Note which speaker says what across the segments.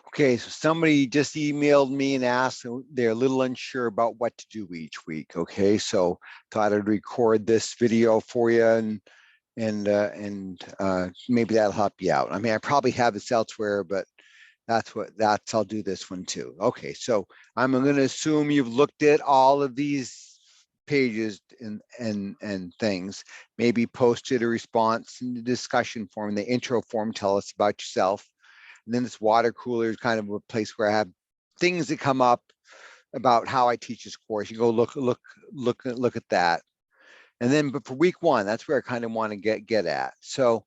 Speaker 1: Okay, so somebody just emailed me and asked, they're a little unsure about what to do each week. Okay, so thought I'd record this video for you and maybe that'll help you out. I mean, I probably have this elsewhere, but I'll do this one too. Okay, so I'm going to assume you've looked at all of these pages and things, maybe posted a response in the discussion form, the intro form, tell us about yourself. And then this water cooler is kind of a place where I have things that come up about how I teach this course. You go look at that. And then, but for week one, that's where I kind of want to get at. So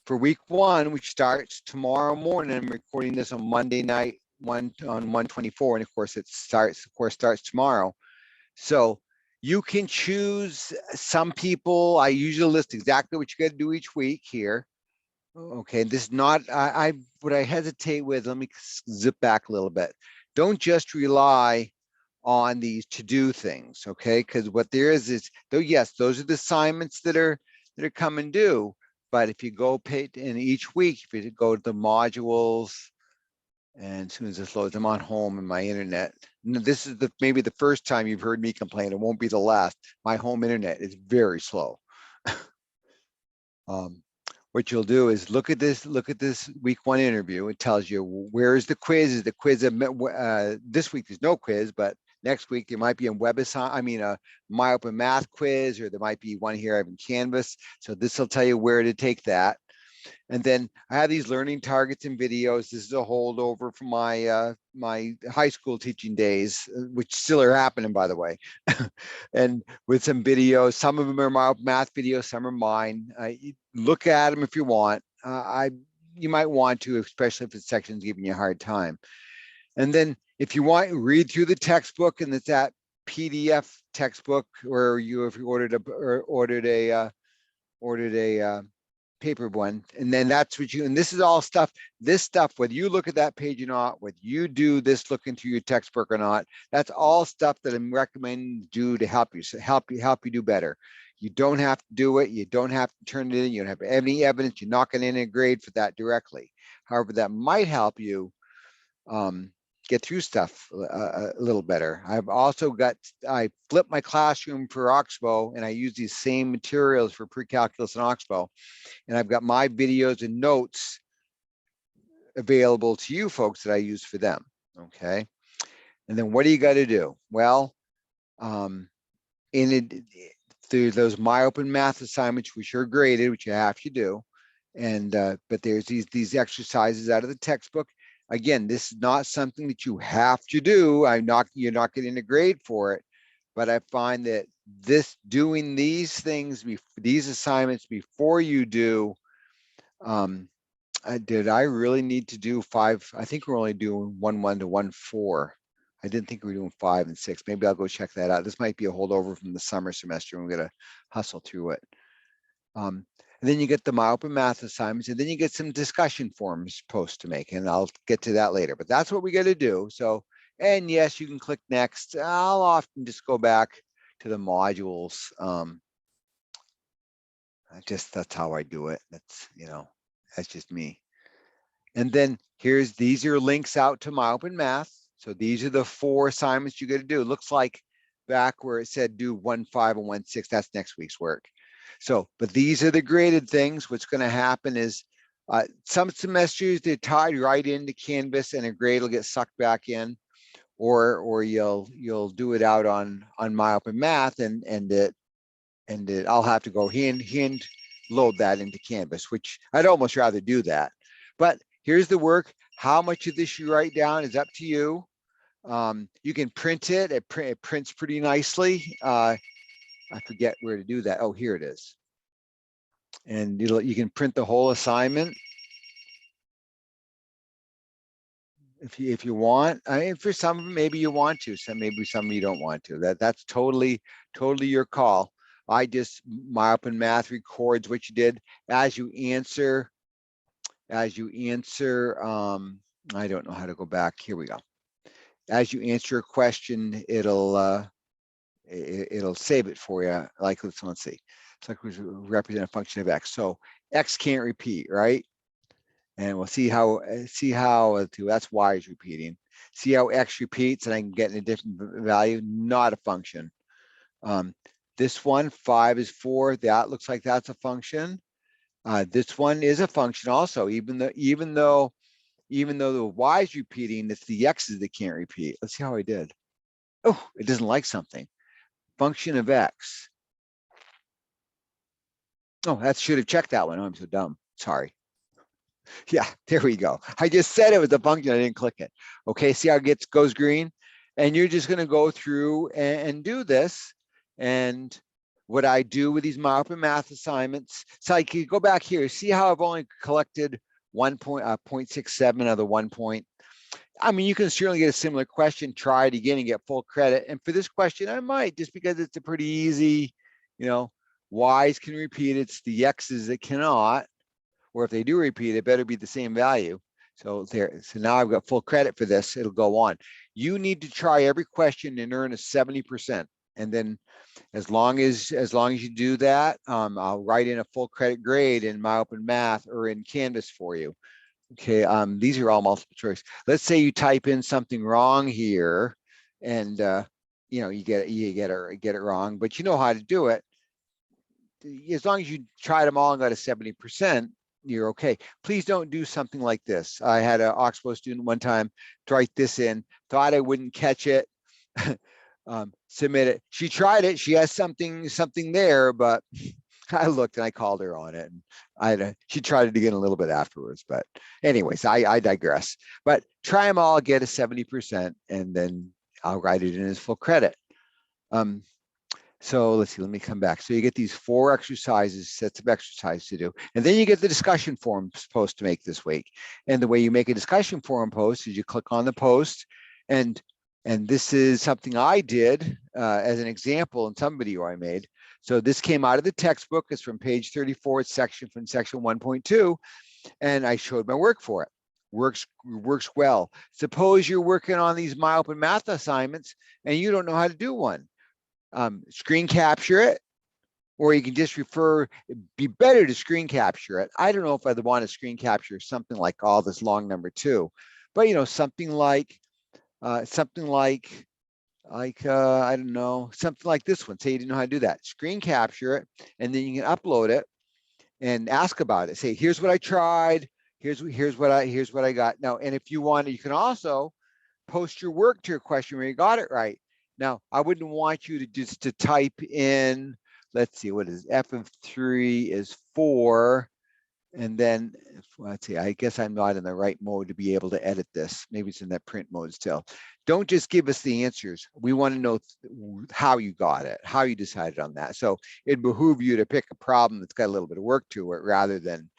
Speaker 1: for week one, which starts tomorrow morning, I'm recording this on Monday night, on 1/24, and of course starts tomorrow. So you can choose. Some people, I usually list exactly what you got to do each week here. Okay, this is not, what I hesitate with, let me zip back a little bit. Don't just rely on these to-do things, okay? Because what there is, though, yes, those are the assignments that are come due. But if you go in each week, if you go to the modules, and as soon as this loads, I'm on home and my internet. This is maybe the first time you've heard me complain. It won't be the last. My home internet is very slow. What you'll do is look at this week one interview. It tells you where's the quiz. Is the quiz this week there's no quiz, but next week there might be a My Open Math quiz, or there might be one here in Canvas. So this will tell you where to take that. And then I have these learning targets and videos. This is a holdover from my my high school teaching days, which still are happening, by the way. And with some videos, some of them are my math videos, some are mine. Look at them if you want. You might want to, especially if the section's giving you a hard time. And then if you want, read through the textbook, and it's that PDF textbook where if you ordered a paper one, and then that's what and this is all stuff, whether you look at that page or not, whether you do this looking through your textbook or not, that's all stuff that I'm recommending do to help you do better. You don't have to do it. You don't have to turn it in. You don't have any evidence. You're not going to enter a grade for that directly. However, that might help you get through stuff a little better. I flipped my classroom for Oxbow, and I use these same materials for Precalculus and Oxbow. And I've got my videos and notes available to you folks that I use for them, okay? And then what do you got to do? Well, through those My Open Math assignments, which are graded, which you have to do, and but there's these exercises out of the textbook. Again, this is not something that you have to do. You're not getting a grade for it, but I find that doing these things, these assignments before you do, did I really need to do 5? I think we're only doing 1-1 to 1-4. I didn't think we were doing 5 and 6. Maybe I'll go check that out. This might be a holdover from the summer semester, and we're gonna hustle through it. And then you get the My Open Math assignments, and then you get some discussion forums posts to make, and I'll get to that later. But that's what we got to do. So, and yes, you can click next. I'll often just go back to the modules. That's how I do it. That's just me. And then these are links out to My Open Math. So these are the 4 assignments you got to do. It looks like back where it said do 1-5 and 1-6, that's next week's work. So, but these are the graded things. What's going to happen is some semesters they're tied right into Canvas, and a grade will get sucked back in, or you'll do it out on My Open Math, and I'll have to go hand load that into Canvas, which I'd almost rather do that. But here's the work. How much of this you write down is up to you. You can print it. It prints pretty nicely. I forget where to do that. Oh, here it is. And you can print the whole assignment if you want. I mean, for some of them, maybe you want to. Maybe some you don't want to. That's totally your call. My Open Math records what you did as you answer. I don't know how to go back. Here we go. As you answer a question, it'll save it for you. Like let's see. It's like we represent a function of x. So x can't repeat, right? And we'll see how that's y is repeating. See how x repeats and I can get in a different value, not a function. This one, 5 is 4, that looks like that's a function. This one is a function also, even though the y is repeating, it's the x's that can't repeat. Let's see how I did. Oh, it doesn't like something. Function of x. Oh, that should have checked that one. Oh, I'm so dumb. Sorry. Yeah, there we go. I just said it was a function. I didn't click it. Okay, see how it goes green? And you're just going to go through and do this. And what I do with these open math assignments, so I can go back here. See how I've only collected 0.67 of the 1 point. I mean, you can certainly get a similar question, try it again and get full credit. And for this question, I might, just because it's a pretty easy, y's can repeat, it's the x's that cannot, or if they do repeat, it better be the same value. So now I've got full credit for this, it'll go on. You need to try every question and earn a 70%. And then as long as you do that, I'll write in a full credit grade in my open math or in Canvas for you. Okay, these are all multiple choice. Let's say you type in something wrong here, and you get it wrong, but you know how to do it. As long as you tried them all and got a 70%, you're okay. Please don't do something like this. I had an Oxbow student one time write this in, thought I wouldn't catch it, submit it. She tried it. She has something there, but I looked and I called her on it. And she tried it again a little bit afterwards. But anyways, I digress. But try them all, get a 70%, and then I'll write it in as full credit. So let's see, let me come back. So you get these 4 exercises, sets of exercises to do. And then you get the discussion forum post to make this week. And the way you make a discussion forum post is you click on the post. And this is something I did as an example in some video I made. So this came out of the textbook. It's from page 34, it's from section 1.2. And I showed my work for it. Works well. Suppose you're working on these my open math assignments and you don't know how to do one. Screen capture it, or you can just it'd be better to screen capture it. I don't know if I'd want to screen capture something like all this long number 2, but something like I don't know, something like this one. Say you didn't know how to do that. Screen capture it, and then you can upload it and ask about it. Say, here's what I tried. Here's what I got. Now, and if you want, you can also post your work to your question where you got it right. Now, I wouldn't want you to type in, let's see, what is f of 3 is 4. And then let's see, I guess I'm not in the right mode to be able to edit this. Maybe it's in that print mode still. Don't just give us the answers. We want to know how you got it, how you decided on that. So it'd behoove you to pick a problem that's got a little bit of work to it rather than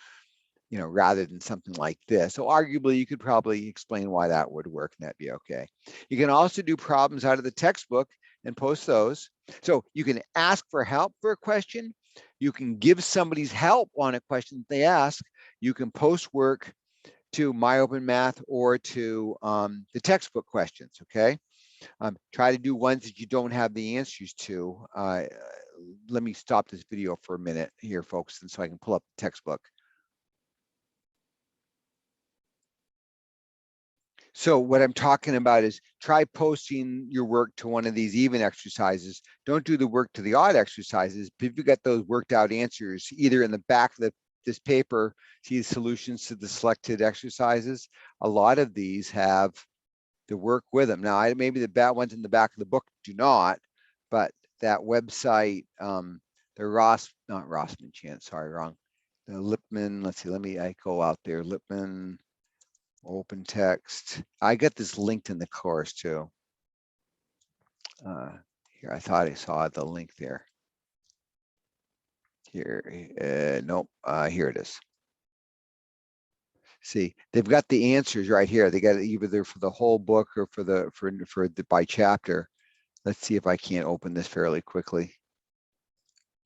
Speaker 1: something like this. So arguably you could probably explain why that would work and that'd be okay. You can also do problems out of the textbook and post those. So you can ask for help for a question. You can give somebody's help on a question that they ask. You can post work to My Open Math or to the textbook questions, okay? Try to do ones that you don't have the answers to. Let me stop this video for a minute here, folks, and so I can pull up the textbook. So what I'm talking about is try posting your work to one of these even exercises. Don't do the work to the odd exercises. But if you got those worked out answers, either in the back of this paper, see the solutions to the selected exercises. A lot of these have the work with them. Now, maybe the bad ones in the back of the book do not, but that website, the not Rossman Chance, sorry, wrong. The Lippmann, let's see, I go out there, Lippmann, open text. I got this linked in the course too. Here, I thought I saw the link there. Here, nope, here it is. See, they've got the answers right here. They got it either for the whole book or for the by chapter. Let's see if I can't open this fairly quickly.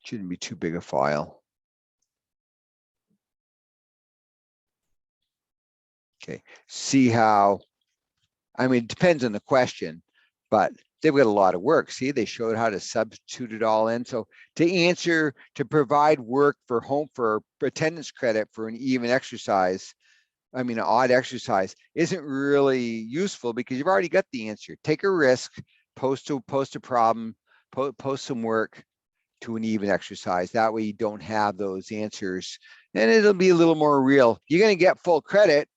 Speaker 1: Shouldn't be too big a file. Okay, see how, I mean, it depends on the question, but they've got a lot of work. See, they showed how to substitute it all in. So to provide work for attendance credit for an even exercise, an odd exercise isn't really useful because you've already got the answer. Take a risk, post a problem, post some work to an even exercise. That way you don't have those answers and it'll be a little more real. You're going to get full credit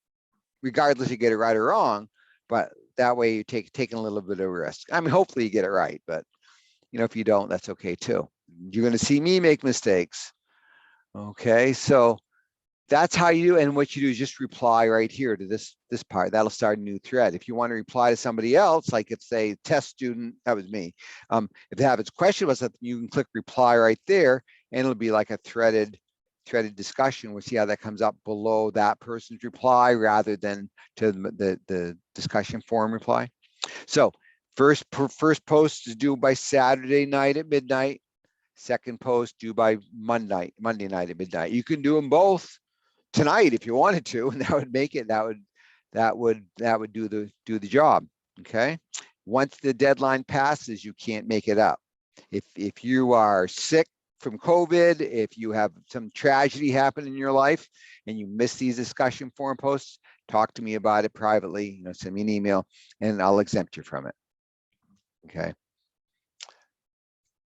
Speaker 1: regardless if you get it right or wrong, but that way you're taking a little bit of risk. Hopefully you get it right, but if you don't, that's okay too. You're going to see me make mistakes. Okay, so that's how you do, and what you do is just reply right here to this part. That'll start a new thread. If you want to reply to somebody else, like if say test student, that was me. If they have a question about something, you can click reply right there, and it'll be like a threaded discussion. We'll see how that comes up below that person's reply rather than to the discussion forum reply. So first post is due by Saturday night at midnight. Second post due by Monday night at midnight. You can do them both tonight if you wanted to, and that would make it, that would do the job. Okay, once the deadline passes, you can't make it up. If you are sick from COVID, if you have some tragedy happen in your life and you miss these discussion forum posts, talk to me about it privately, send me an email and I'll exempt you from it. Okay,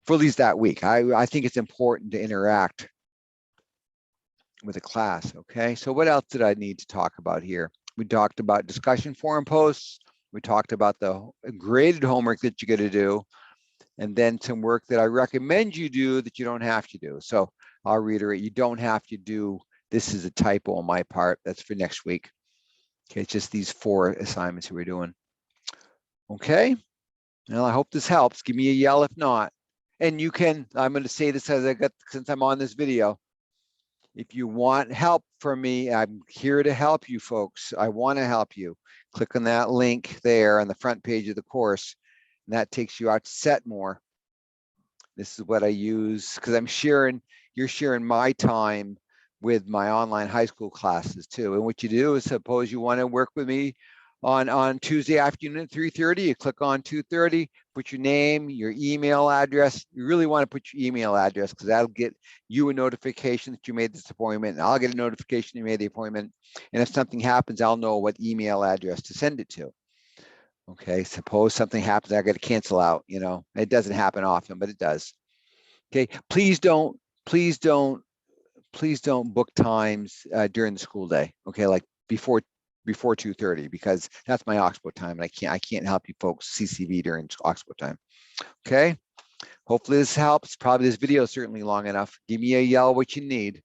Speaker 1: for at least that week. I think it's important to interact with a class. Okay, so what else did I need to talk about here? We talked about discussion forum posts. We talked about the graded homework that you're going to do, and then some work that I recommend you do that you don't have to do. So I'll reiterate, you don't have to do, this is a typo on my part, that's for next week. Okay, it's just these 4 assignments that we're doing. Okay, well, I hope this helps. Give me a yell if not. And you can, I'm going to say this since I'm on this video. If you want help from me, I'm here to help you folks. I want to help you. Click on that link there on the front page of the course, and that takes you out to Setmore. This is what I use because you're sharing my time with my online high school classes too. And what you do is, suppose you want to work with me on Tuesday afternoon at 3:30, you click on 2:30, put your name, your email address. You really want to put your email address because that'll get you a notification that you made this appointment, and I'll get a notification you made the appointment. And if something happens, I'll know what email address to send it to. Okay, suppose something happens, I got to cancel out, it doesn't happen often, but it does. Okay, please don't book times during the school day. Okay, like before 2:30, because that's my Oxbow time, and I can't help you folks CCV during Oxbow time. Okay, hopefully this helps. Probably this video is certainly long enough. Give me a yell what you need.